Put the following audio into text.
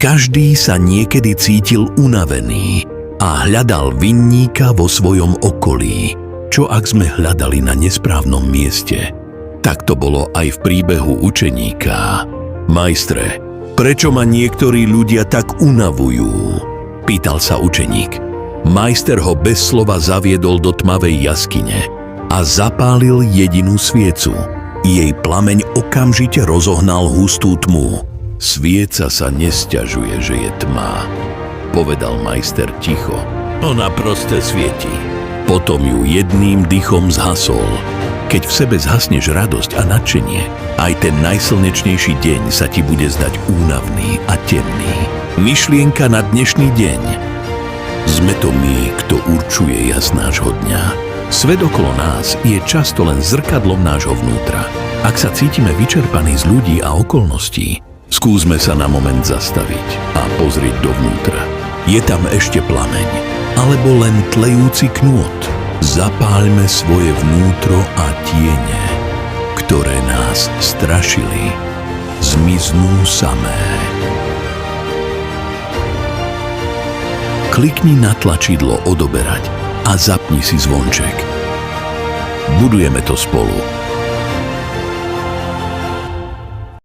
Každý sa niekedy cítil unavený a hľadal vinníka vo svojom okolí. Čo ak sme hľadali na nesprávnom mieste? Tak to bolo aj v príbehu učeníka. Majstre, prečo ma niektorí ľudia tak unavujú? Pýtal sa učeník. Majster ho bez slova zaviedol do tmavej jaskyne a zapálil jedinú sviecu. Jej plameň okamžite rozohnal hustú tmu. Svieca sa nesťažuje, že je tma, povedal majster ticho. Ona proste svieti. Potom ju jedným dychom zhasol. Keď v sebe zhasneš radosť a nadšenie, aj ten najslnečnejší deň sa ti bude zdať únavný a temný. Myšlienka na dnešný deň. Sme to my, kto určuje jas nášho dňa. Svet okolo nás je často len zrkadlom nášho vnútra. Ak sa cítime vyčerpaní z ľudí a okolností, skúsme sa na moment zastaviť a pozrieť dovnútra. Je tam ešte plameň, alebo len tlejúci knôt. Zapáľme svoje vnútro a tiene, ktoré nás strašili, zmiznú samé. Klikni na tlačidlo odoberať a zapni si zvonček. Budujeme to spolu.